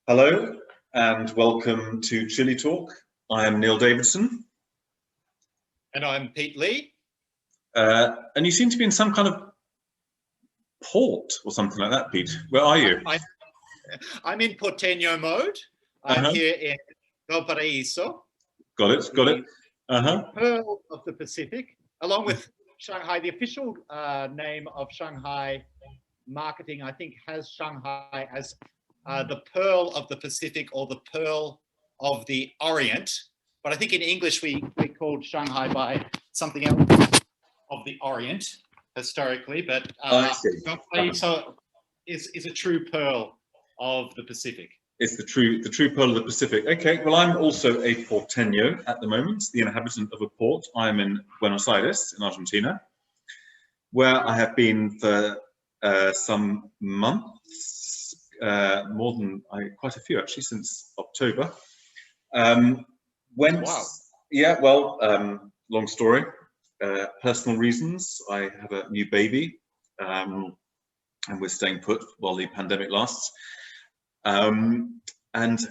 Hello and welcome to Chile Talk. I am Neil Davidson. And I'm Pete Leihy. And you seem to be in some kind of port or something like that, Pete. Where are you? I'm in Porteño mode. I'm here in Valparaiso. Got it. Pearl of the Pacific, along with Shanghai. The official name of Shanghai marketing, I think, has Shanghai as the Pearl of the Pacific or the Pearl of the Orient. But I think in English we called Shanghai by something else of the Orient historically. But Valparaiso is a true pearl of the Pacific. It's the true pearl of the Pacific. Okay, well, I'm also a porteño at the moment, the inhabitant of a port. I'm in Buenos Aires in Argentina, where I have been for some months, more than quite a few actually, since October. Wow. Yeah, well, long story. Personal reasons. I have a new baby, and we're staying put while the pandemic lasts. And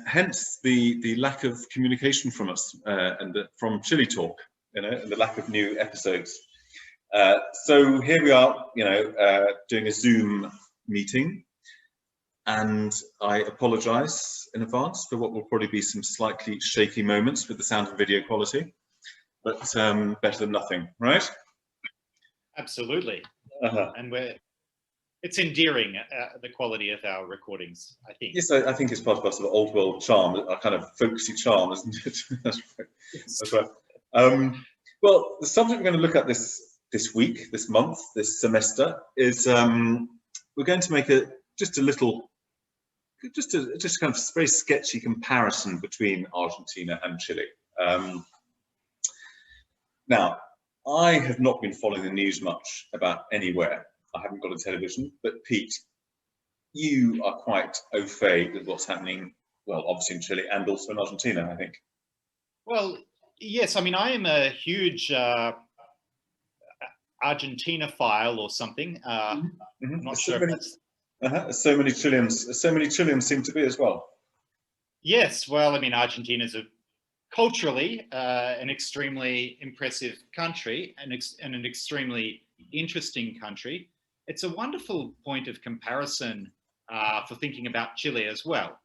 hence the lack of communication from us and from Chile Talk, and the lack of new episodes. So here we are, doing a Zoom meeting, and I apologise in advance for what will probably be some slightly shaky moments with the sound and video quality, but better than nothing, right? Absolutely. And it's endearing, the quality of our recordings, I think. Yes, I think it's part of our sort of old world charm, our kind of folksy charm, isn't it? That's right. That's right. Well, the subject we're going to look at this week, this month, this semester is we're going to make just a kind of very sketchy comparison between Argentina and Chile. Now, I have not been following the news much about anywhere. I haven't got a television, but Pete, you are quite au fait with what's happening, well, obviously in Chile and also in Argentina, I think. Well, yes. I mean, I am a huge Argentina-phile or something. I'm not sure if that's... So many Chileans seem to be as well. Yes. Well, I mean, Argentina is culturally an extremely impressive country and an extremely interesting country. It's a wonderful point of comparison for thinking about Chile as well,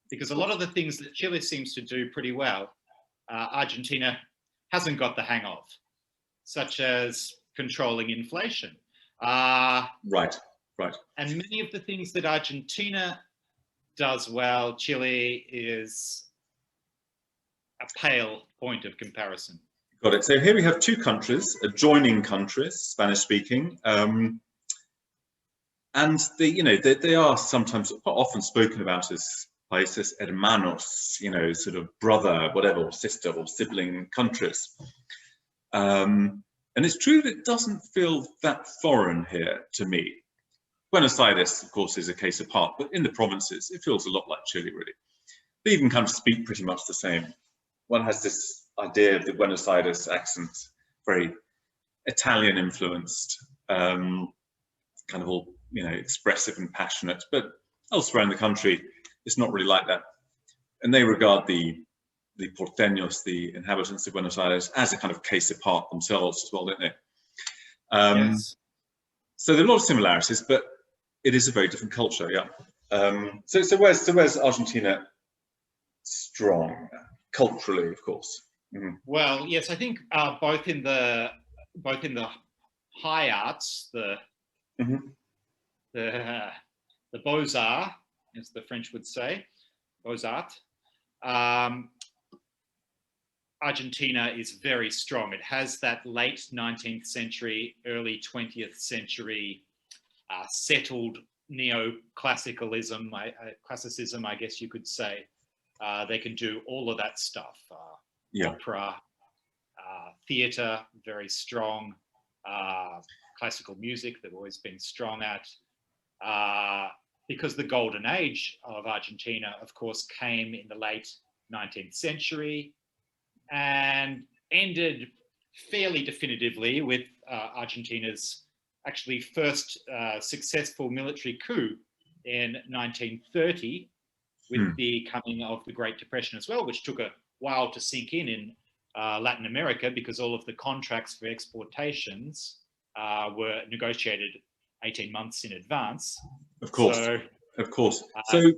because a lot of the things that Chile seems to do pretty well, Argentina hasn't got the hang of, such as controlling inflation. Right. And many of the things that Argentina does well, Chile is a pale point of comparison. Got it. So here we have two countries, adjoining countries, Spanish speaking, and they are sometimes quite often spoken about as países hermanos, sort of brother, whatever, or sister or sibling countries. And it's true that it doesn't feel that foreign here to me. Buenos Aires, of course, is a case apart, but in the provinces, it feels a lot like Chile, really. They even kind of speak pretty much the same. One has this idea of the Buenos Aires accent, very Italian influenced, kind of all, expressive and passionate, but elsewhere in the country, it's not really like that. And they regard the porteños, the inhabitants of Buenos Aires, as a kind of case apart themselves as well, don't they? Yes. So there are a lot of similarities, but it is a very different culture, yeah. So where's Argentina strong? Culturally, of course. Mm-hmm. Well, yes, I think both in the high arts, the beaux-arts, as the French would say, beaux-arts. Argentina is very strong. It has that late 19th century, early 20th century settled neo-classicism, I guess you could say. They can do all of that stuff. Opera, theatre, very strong. Classical music, they've always been strong at. Because the golden age of Argentina, of course, came in the late 19th century and ended fairly definitively with Argentina's actually first successful military coup in 1930, with the coming of the Great Depression as well, which took a while to sink in Latin America, because all of the contracts for exportations were negotiated 18 months in advance. Of course, of course. So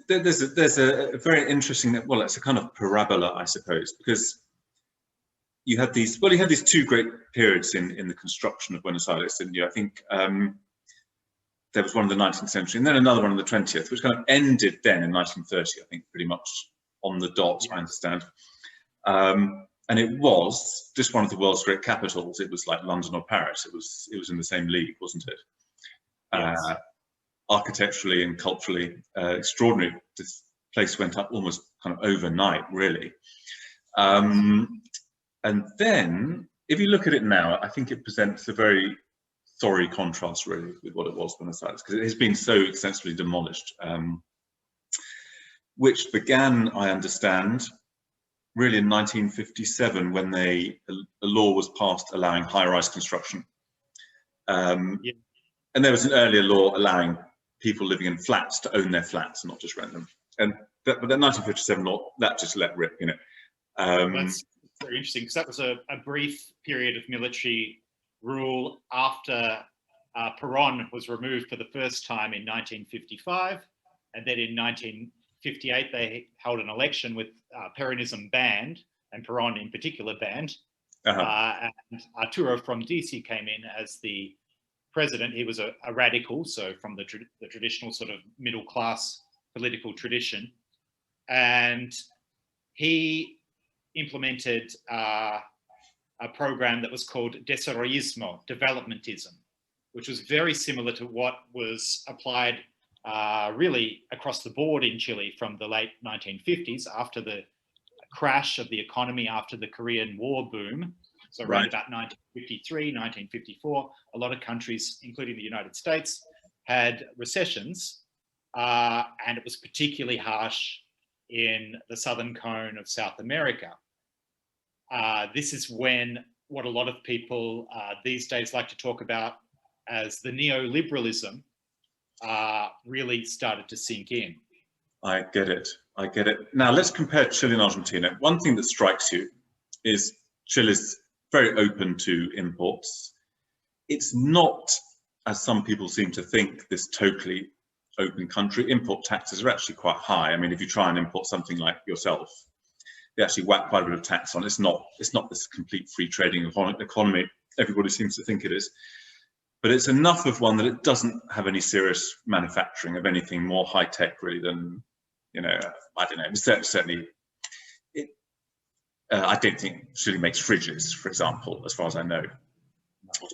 there's a very interesting, well, it's a kind of parabola, I suppose, because you had these two great periods in the construction of Buenos Aires, didn't you? I think there was one in the 19th century and then another one in the 20th, which kind of ended then in 1930, I think, pretty much on the dot, I understand. And it was just one of the world's great capitals. It was like London or Paris. It was in the same league, wasn't it? Yes. Architecturally and culturally extraordinary. This place went up almost kind of overnight, really. And then, if you look at it now, I think it presents a very sorry contrast, really, with what it was Buenos Aires, because it has been so extensively demolished, which began, I understand, really in 1957, when a law was passed allowing high-rise construction. And there was an earlier law allowing people living in flats to own their flats and not just rent them. But that 1957 law, that just let rip, you know. That's very interesting, because that was a brief period of military rule after Perón was removed for the first time in 1955, and then in 1958 they held an election with Peronism banned, and Perón in particular banned. And Arturo from DC came in as the president. He was a radical, so from the traditional sort of middle class political tradition, and he implemented a program that was called desarrollismo, developmentism, which was very similar to what was applied really across the board in Chile from the late 1950s, after the crash of the economy after the Korean War boom. So around about 1953, 1954, a lot of countries, including the United States, had recessions, and it was particularly harsh in the southern cone of South America. This is when what a lot of people these days like to talk about as the neoliberalism really started to sink in. I get it. I get it. Now let's compare Chile and Argentina. One thing that strikes you is Chile's very open to imports. It's not, as some people seem to think, this totally open country. Import taxes are actually quite high. I mean, if you try and import something like yourself, they actually whack quite a bit of tax on. It's not this complete free trading economy everybody seems to think it is. But it's enough of one that it doesn't have any serious manufacturing of anything more high tech, really, than, you know, I don't know. Certainly, I don't think Chile makes fridges, for example, as far as I know,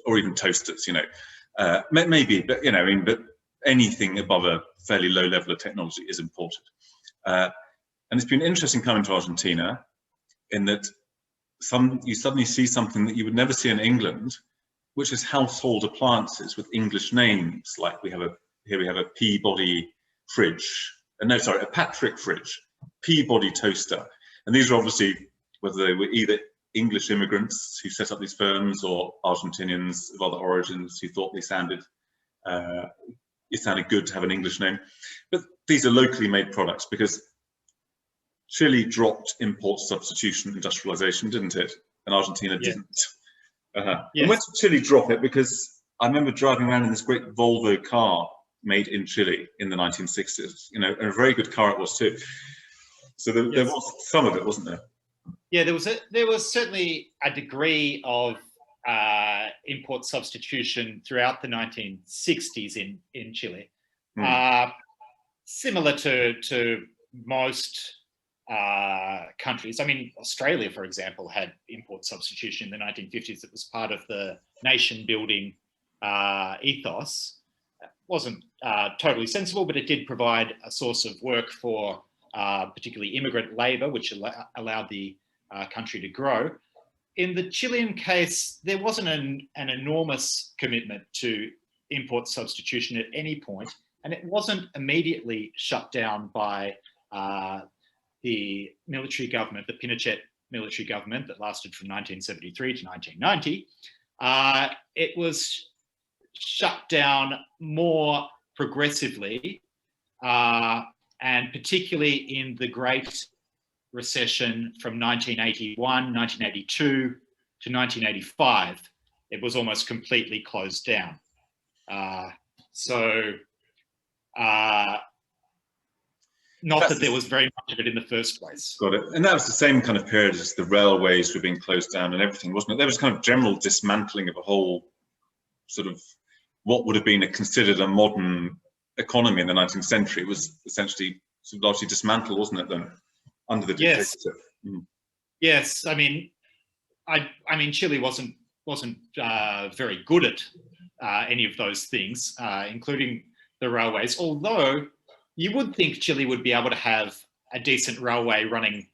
or even toasters. You know, maybe, but you know, I mean, but anything above a fairly low level of technology is imported. And it's been interesting coming to Argentina, in that you suddenly see something that you would never see in England, which is household appliances with English names. Like here we have a Peabody fridge, a Patrick fridge, Peabody toaster. And these are obviously, whether they were either English immigrants who set up these firms or Argentinians of other origins who thought it sounded good to have an English name. But these are locally made products, because Chile dropped import substitution industrialization, didn't it? And Argentina didn't. Yes. And when did Chile drop it? Because I remember driving around in this great Volvo car made in Chile in the 1960s, you know, and a very good car it was too. So there was some of it, wasn't there? Yeah, there was certainly a degree of import substitution throughout the 1960s in Chile, similar to most countries. I mean, Australia, for example, had import substitution in the 1950s. It was part of the nation building ethos. It wasn't totally sensible, but it did provide a source of work for particularly immigrant labor, which allowed the country to grow. In the Chilean case, there wasn't an enormous commitment to import substitution at any point, and it wasn't immediately shut down by the military government, the Pinochet military government that lasted from 1973 to 1990. It was shut down more progressively and particularly in the Great Recession from 1981, 1982 to 1985, it was almost completely closed down. Not that there was very much of it in the first place. Got it. And that was the same kind of period as the railways were being closed down and everything, wasn't it? There was kind of general dismantling of a whole sort of what would have been considered a modern economy in the 19th century. It was essentially sort of largely dismantled, wasn't it, then, under the dictatorship? Yes. Yes. I mean, Chile wasn't very good at any of those things, including the railways, although you would think Chile would be able to have a decent railway running,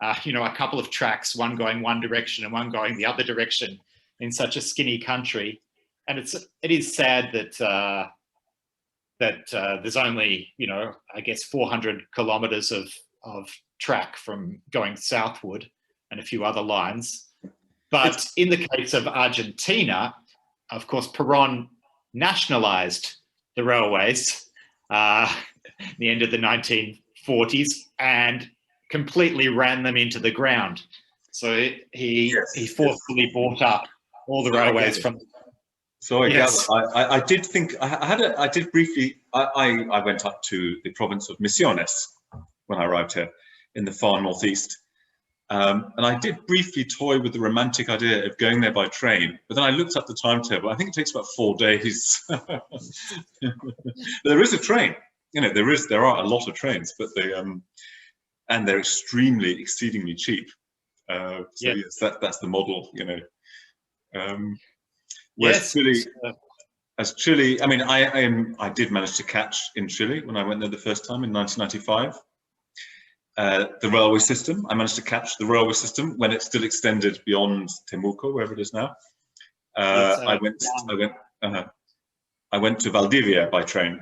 a couple of tracks, one going one direction and one going the other direction in such a skinny country. And it is sad that there's only, I guess 400 kilometers of track from going southward and a few other lines. But in the case of Argentina, of course, Perón nationalized the railways the end of the 1940s and completely ran them into the ground. So he forcefully bought up all the railways from. So I did think I did briefly. I went up to the province of Misiones when I arrived here in the far northeast, and I did briefly toy with the romantic idea of going there by train. But then I looked up the timetable. I think it takes about 4 days. There is a train. There are a lot of trains, but and they're exceedingly cheap. Yes, that's the model. Whereas Chile, I mean, I did manage to catch in Chile when I went there the first time in 1995. The railway system. I managed to catch the railway system when it still extended beyond Temuco, wherever it is now. I went to Valdivia by train.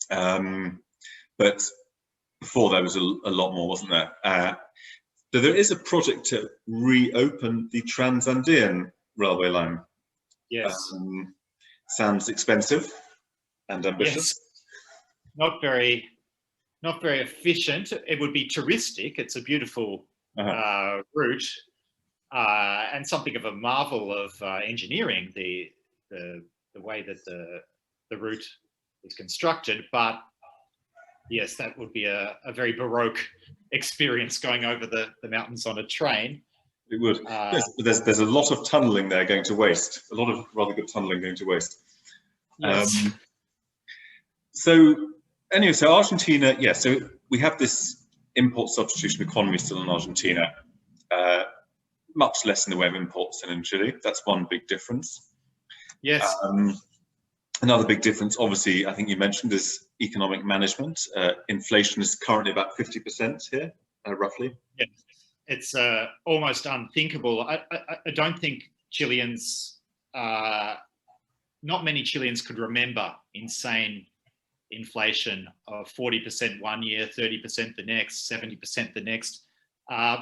But before there was a lot more, wasn't there? So there is a project to reopen the Transandean railway line. Yes. Sounds expensive and ambitious. Yes. Not very efficient. It would be touristic. It's a beautiful route and something of a marvel of engineering. The way that the route is constructed, but yes, that would be a very Baroque experience going over the mountains on a train. It would. Yes, but there's a lot of tunnelling there going to waste. A lot of rather good tunnelling going to waste. Yes. So anyway, so Argentina, so we have this import substitution economy still in Argentina. Much less in the way of imports than in Chile. That's one big difference. Yes. Another big difference, obviously, I think you mentioned, is economic management. Inflation is currently about 50% here, roughly. Yeah. It's almost unthinkable. I don't think Chileans, not many Chileans could remember insane inflation of 40% one year, 30% the next, 70% the next,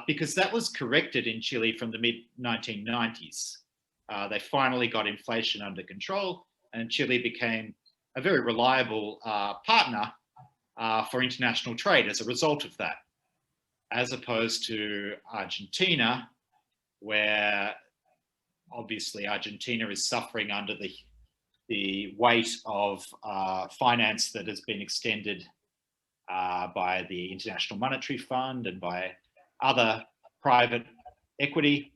because that was corrected in Chile from the mid-1990s. They finally got inflation under control, and Chile became a very reliable partner for international trade as a result of that, as opposed to Argentina, where obviously Argentina is suffering under the weight of finance that has been extended by the International Monetary Fund and by other private equity,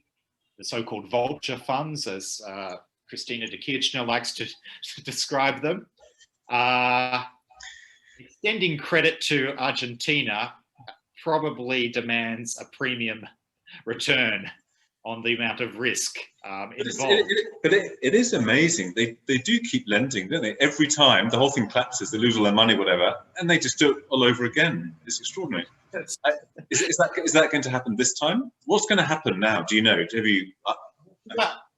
the so-called vulture funds, as Cristina de Kirchner likes to describe them. Extending credit to Argentina probably demands a premium return on the amount of risk involved. But it is amazing. They do keep lending, don't they? Every time the whole thing collapses, they lose all their money, whatever, and they just do it all over again. It's extraordinary. Is that going to happen this time? What's going to happen now? Do you know? Have you?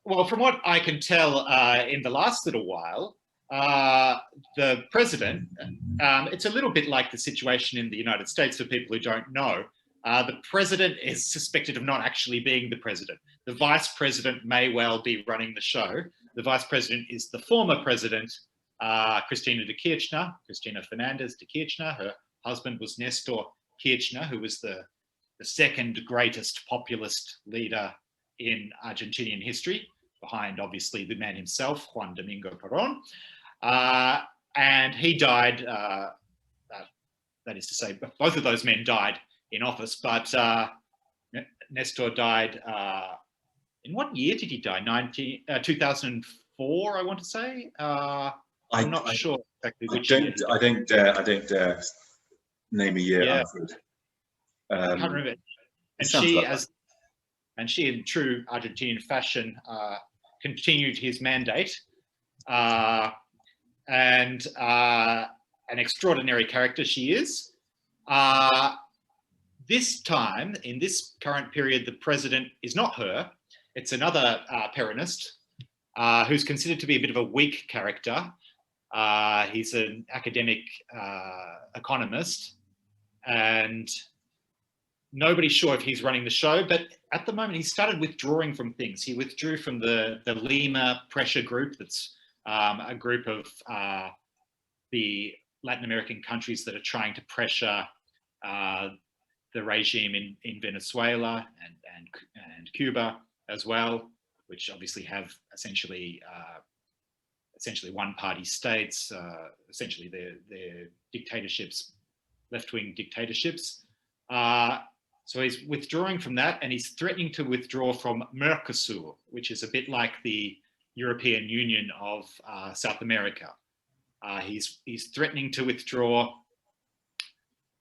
Well, from what I can tell, in the last little while, the president, it's a little bit like the situation in the United States for people who don't know. The president is suspected of not actually being the president. The vice president may well be running the show. The vice president is the former president, Cristina Fernandez de Kirchner. Her husband was Nestor Kirchner, who was the second greatest populist leader in Argentinian history, behind obviously the man himself, Juan Domingo Perón. And he died, that is to say, both of those men died in office, but Nestor died, in what year did he die? 2004, I want to say. I'm not sure exactly which year. I don't dare name a year. Yeah. I can't remember. And she, in true Argentinian fashion, continued his mandate. And an extraordinary character she is. This time, in this current period, the president is not her. It's another Peronist who's considered to be a bit of a weak character. He's an academic economist, and nobody's sure if he's running the show, but at the moment he started withdrawing from things. He withdrew from the Lima pressure group. That's a group of the Latin American countries that are trying to pressure the regime in Venezuela and Cuba as well, which obviously have essentially one-party states, essentially they're dictatorships, left-wing dictatorships. So he's withdrawing from that, and he's threatening to withdraw from Mercosur, which is a bit like the European Union of South America. He's threatening to withdraw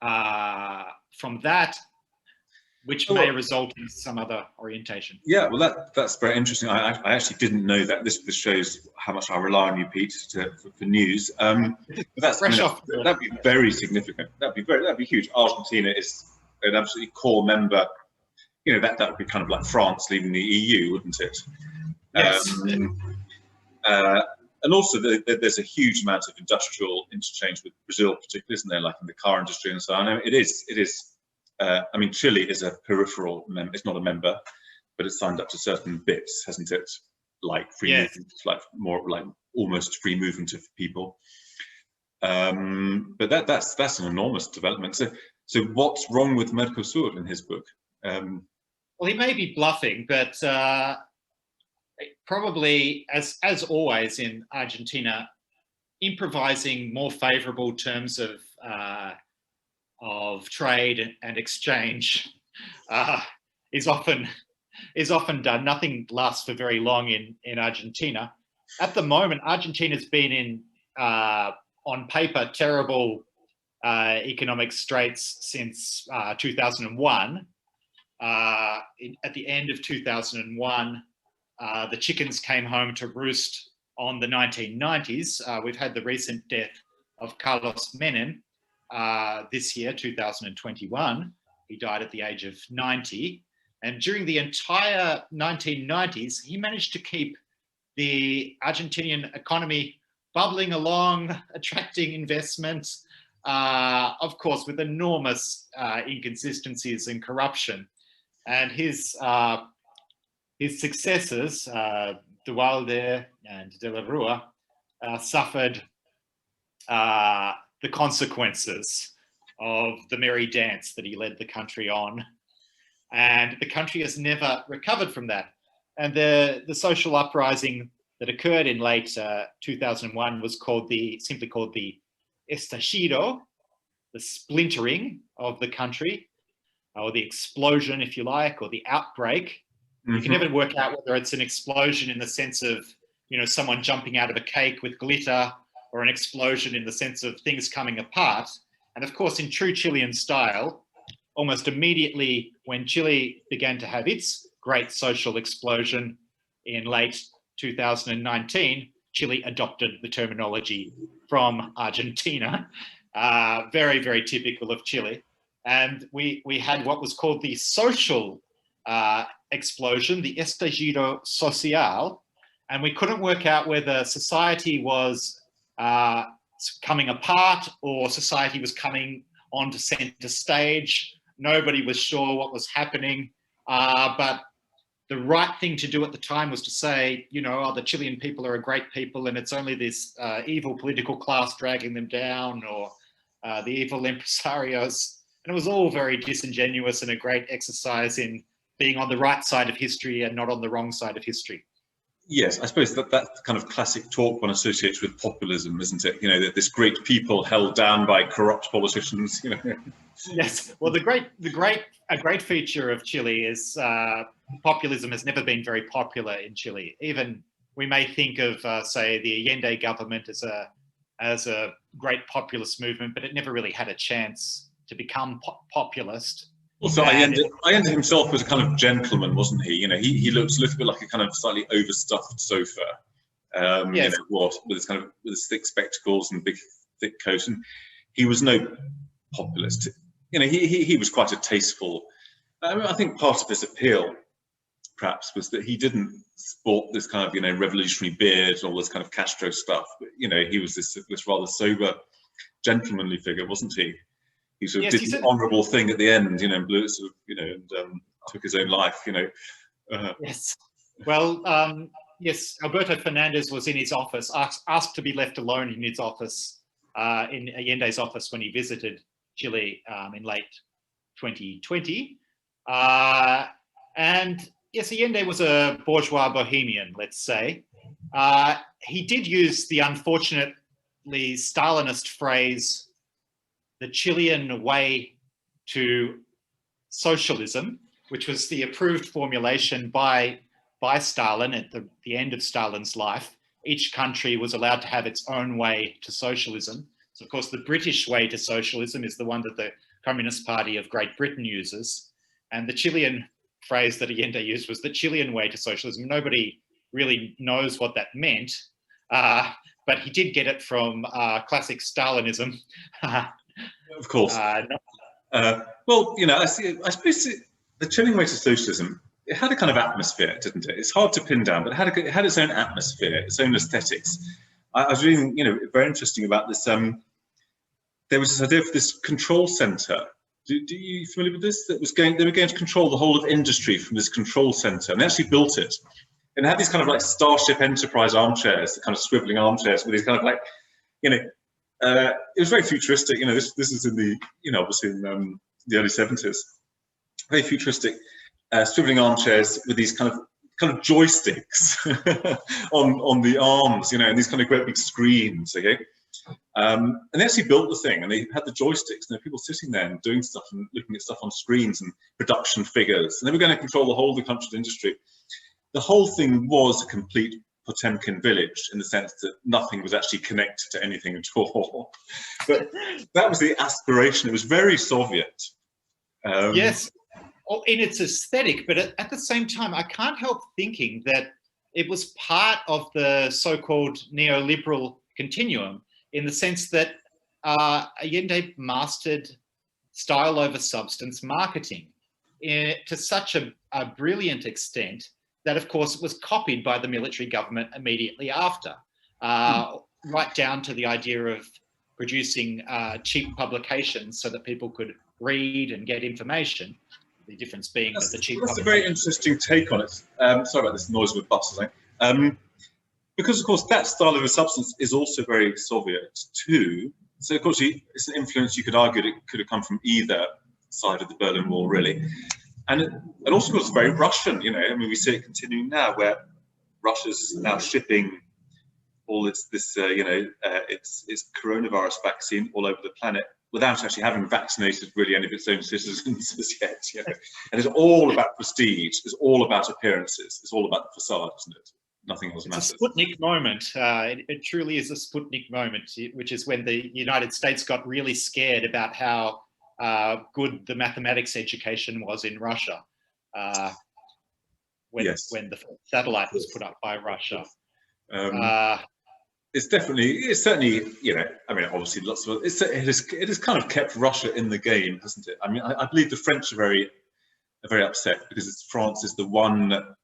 from that, which may result in some other orientation. Yeah, well, that's very interesting. I actually didn't know that. This shows how much I rely on you, Pete, for news. That's fresh off. That'd be very significant. That'd be huge. Argentina is an absolutely core member. You know, that would be kind of like France leaving the EU, wouldn't it? Yes. And also, there's a huge amount of industrial interchange with Brazil, particularly, isn't there? Like in the car industry and so on. I know it is. I mean, Chile is a peripheral member. It's not a member, but it's signed up to certain bits, hasn't it? Like free movement, like more like almost free movement of people. But that's an enormous development. So what's wrong with Mercosur in his book? Well, he may be bluffing, but probably, as always in Argentina, improvising more favourable terms of trade and exchange is often done. Nothing lasts for very long in Argentina. At the moment, Argentina's been in, on paper, terrible economic straits since 2001. At the end of 2001, the chickens came home to roost on the 1990s. We've had the recent death of Carlos Menem this year, 2021. He died at the age of 90. And during the entire 1990s, he managed to keep the Argentinian economy bubbling along, attracting investments, of course, with enormous inconsistencies and corruption. And his successors, Dualde and De la Rua, suffered the consequences of the merry dance that he led the country on. And the country has never recovered from that. And the social uprising that occurred in late 2001 was simply called the estallido, the splintering of the country, or the explosion, if you like, or the outbreak. Mm-hmm. You can never work out whether it's an explosion in the sense of, someone jumping out of a cake with glitter, or an explosion in the sense of things coming apart. And of course, in true Chilean style, almost immediately when Chile began to have its great social explosion in late 2019, Chile adopted the terminology from Argentina, very, very typical of Chile. And we had what was called the social explosion, the estallido social, and we couldn't work out whether society was coming apart or society was coming onto center stage. Nobody was sure what was happening, but the right thing to do at the time was to say, the Chilean people are a great people and it's only this evil political class dragging them down, or the evil impresarios, and it was all very disingenuous and a great exercise in being on the right side of history and not on the wrong side of history. Yes, I suppose that's kind of classic talk one associates with populism, isn't it? You know, that this great people held down by corrupt politicians. You know. Yes. Well, a great feature of Chile is populism has never been very popular in Chile. Even we may think of, say, the Allende government as a great populist movement, but it never really had a chance to become populist. Also, Allende himself was a kind of gentleman, wasn't he? You know, he looks a little bit like a kind of slightly overstuffed sofa. Yes. You know, with his thick spectacles and big thick coat, and he was no populist. You know, he was quite a tasteful. I think part of his appeal, perhaps, was that he didn't sport this kind of, you know, revolutionary beard and all this kind of Castro stuff. But, you know, he was this rather sober, gentlemanly figure, wasn't he? He sort of did the honourable thing at the end, you know, and blew it sort of, you know, and took his own life, you know. Yes. Well, yes, Alberto Fernandez was in his office, asked to be left alone in his office, in Allende's office when he visited Chile in late 2020. And yes, Allende was a bourgeois bohemian, let's say. He did use the unfortunately Stalinist phrase, the Chilean way to socialism, which was the approved formulation by Stalin at the end of Stalin's life. Each country was allowed to have its own way to socialism. So, of course, the British way to socialism is the one that the Communist Party of Great Britain uses. And the Chilean phrase that Allende used was the Chilean way to socialism. Nobody really knows what that meant, but he did get it from classic Stalinism. Of course. Well, you know, I suppose the Chilean way to socialism, it had a kind of atmosphere, didn't it? It's hard to pin down, but it had its own atmosphere, its own aesthetics. I was reading, you know, very interesting about this. There was this idea for this control center. Do you familiar with this? They were going to control the whole of industry from this control center, and they actually built it. And it had these kind of like Starship Enterprise armchairs, the kind of swiveling armchairs with these kind of like, you know, it was very futuristic. You know, this is in the, you know, obviously in the early 70s. Very futuristic, swiveling armchairs with these kind of joysticks on the arms, you know, and these kind of great big screens. Okay, and they actually built the thing, and they had the joysticks, and there were people sitting there and doing stuff and looking at stuff on screens and production figures, and they were going to control the whole of the country's industry. The whole thing was a complete Potemkin village in the sense that nothing was actually connected to anything at all. But that was the aspiration. It was very Soviet. Yes, in its aesthetic, but at the same time, I can't help thinking that it was part of the so-called neoliberal continuum, in the sense that Allende mastered style over substance marketing to such a brilliant extent that, of course, it was copied by the military government immediately after, right down to the idea of producing cheap publications so that people could read and get information. The difference being that the cheap. That's a very interesting take on it. Sorry about this noise with buses. Because, of course, that style of a substance is also very Soviet too. So, of course, it's an influence you could argue it could have come from either side of the Berlin Wall, really. And also, of course, very Russian. You know, I mean, we see it continuing now, where Russia's now shipping all its coronavirus vaccine all over the planet without actually having vaccinated really any of its own citizens as yet. You know? And it's all about prestige. It's all about appearances. It's all about the facade, isn't it? Nothing else matters. It's a Sputnik moment. It truly is a Sputnik moment, which is when the United States got really scared about how good the mathematics education was in Russia when the satellite was put up by Russia. It's certainly, you know, I mean, obviously lots of it has kind of kept Russia in the game, hasn't it? I mean, I believe the French are very upset because France is the one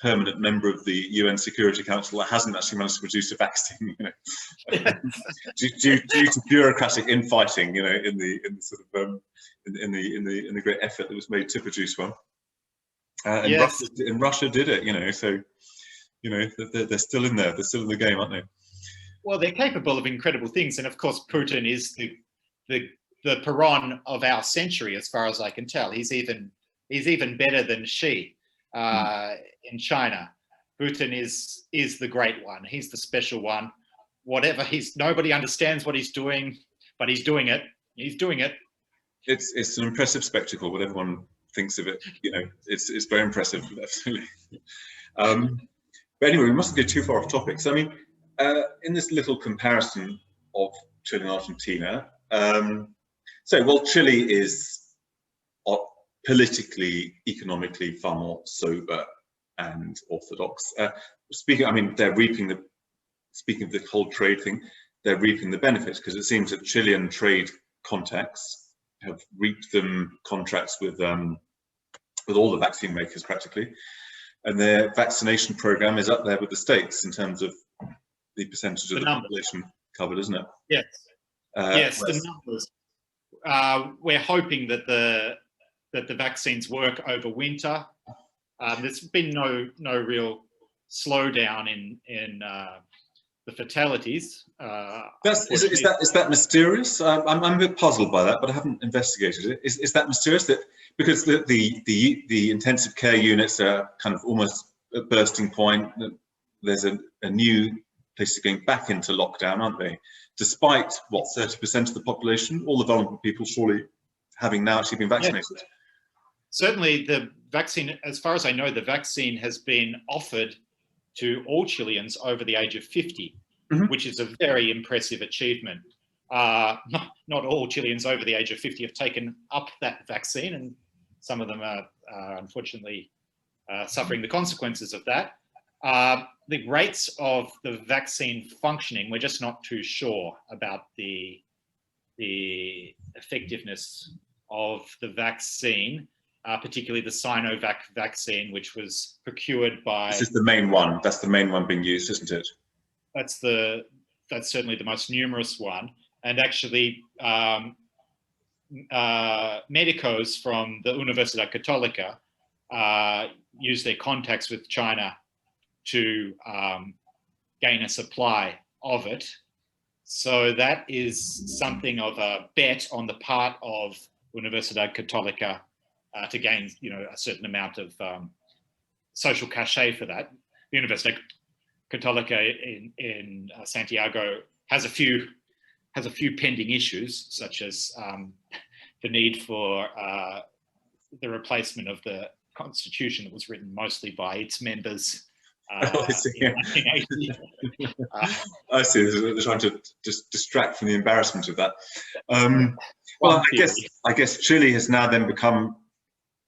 permanent member of the UN Security Council that hasn't actually managed to produce a vaccine, you know, due to bureaucratic infighting, you know, in the great effort that was made to produce one. And yes. Russia did it, you know, so, you know, they're still in there. They're still in the game, aren't they? Well, they're capable of incredible things, and of course, Putin is the Peron of our century, as far as I can tell. He's even better than Xi in China. Putin is the great one. He's the special one. Whatever nobody understands what he's doing, but he's doing it. He's doing it. It's an impressive spectacle. What everyone thinks of it, it's very impressive. Absolutely. But anyway, we mustn't go too far off topic. So I mean, in this little comparison of Chile and Argentina, while Chile is politically, economically far more sober and orthodox, speaking of the whole trade thing, they're reaping the benefits, because it seems that Chilean trade contacts have reaped them contracts with all the vaccine makers practically, and their vaccination program is up there with the States in terms of the percentage of the population covered, isn't it? Yes. Yes, the numbers. We're hoping that the vaccines work over winter. There's been no real slowdown in the fatalities. Is that mysterious? I'm a bit puzzled by that, but I haven't investigated it. Is that mysterious? That because the intensive care units are kind of almost at bursting point. There's a new places going back into lockdown, aren't they? Despite what 30% of the population, all the vulnerable people, surely having now actually been vaccinated. Yes. Certainly, the vaccine, as far as I know, the vaccine has been offered to all Chileans over the age of 50, which is a very impressive achievement. Not all Chileans over the age of 50 have taken up that vaccine, and some of them are unfortunately suffering the consequences of that. The rates of the vaccine functioning, we're just not too sure about the effectiveness of the vaccine. Particularly the Sinovac vaccine, which was procured by... This is the main one. That's the main one being used, isn't it? That's certainly the most numerous one. And actually, medicos from the Universidad Católica use their contacts with China to gain a supply of it. So that is something of a bet on the part of Universidad Católica to gain, a certain amount of social cachet for that. The Universidad Católica in Santiago has a few pending issues, such as the need for the replacement of the constitution that was written mostly by its members. I see. In 1980. I see. They're trying to just distract from the embarrassment of that. Well, I guess Chile has now then become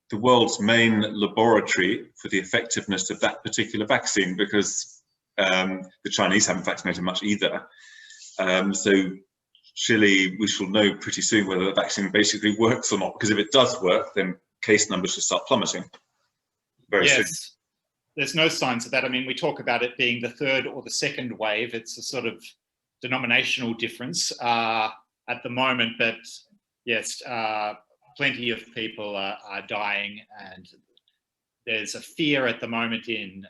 the world's main laboratory for the effectiveness of that particular vaccine, because the Chinese haven't vaccinated much either. So Chile, we shall know pretty soon whether the vaccine basically works or not, because if it does work, then case numbers should start plummeting very soon. There's no signs of that. I mean, we talk about it being the third or the second wave. It's a sort of denominational difference at the moment, but yes, plenty of people are dying, and there's a fear at the moment in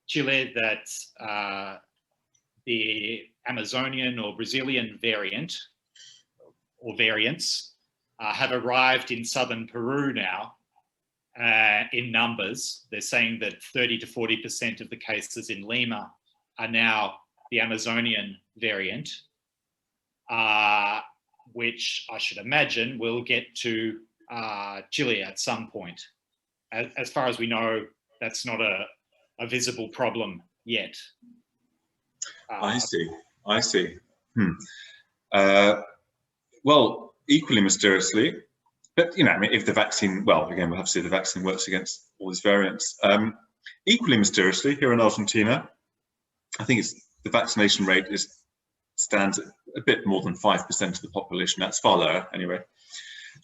Chile that the Amazonian or Brazilian variant or variants have arrived in southern Peru now in numbers. They're saying that 30 to 40% of the cases in Lima are now the Amazonian variant, which I should imagine will get to Chile at some point. As far as we know, that's not a visible problem yet. I see. Well, equally mysteriously, but I mean, if the vaccine, well, again, we'll have to see if the vaccine works against all these variants. Equally mysteriously, here in Argentina, I think the vaccination rate stands at a bit more than 5% of the population. That's far lower, anyway.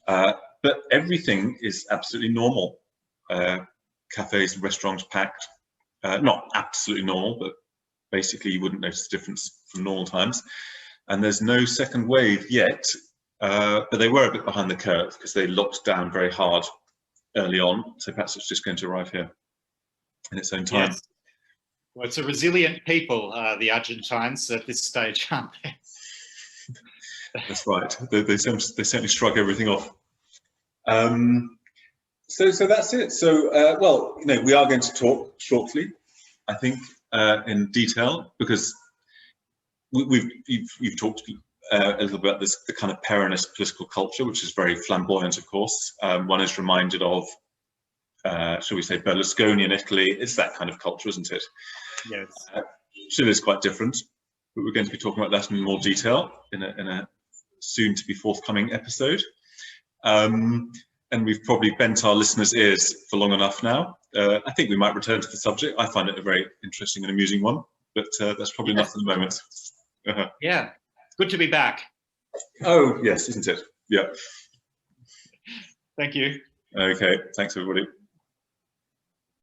But everything is absolutely normal. Cafes and restaurants packed. Not absolutely normal, but basically you wouldn't notice the difference from normal times. And there's no second wave yet, but they were a bit behind the curve because they locked down very hard early on. So perhaps it's just going to arrive here in its own time. Yes. Well, it's a resilient people, the Argentines at this stage, aren't they? That's right. They certainly shrug everything off. So that's it. So well, you know, we are going to talk shortly, I think, in detail, because you've talked a little bit about this, the kind of Peronist political culture, which is very flamboyant, of course. One is reminded of, shall we say, Berlusconi in Italy. It's that kind of culture, isn't it? Yes. Chile is quite different, but we're going to be talking about that in more detail in a soon to be forthcoming episode. And we've probably bent our listeners' ears for long enough now. I think we might return to the subject. I find it a very interesting and amusing one, but that's probably enough for the moment. Yeah, good to be back. Oh, yes, isn't it? Yeah. Thank you. Okay, thanks everybody.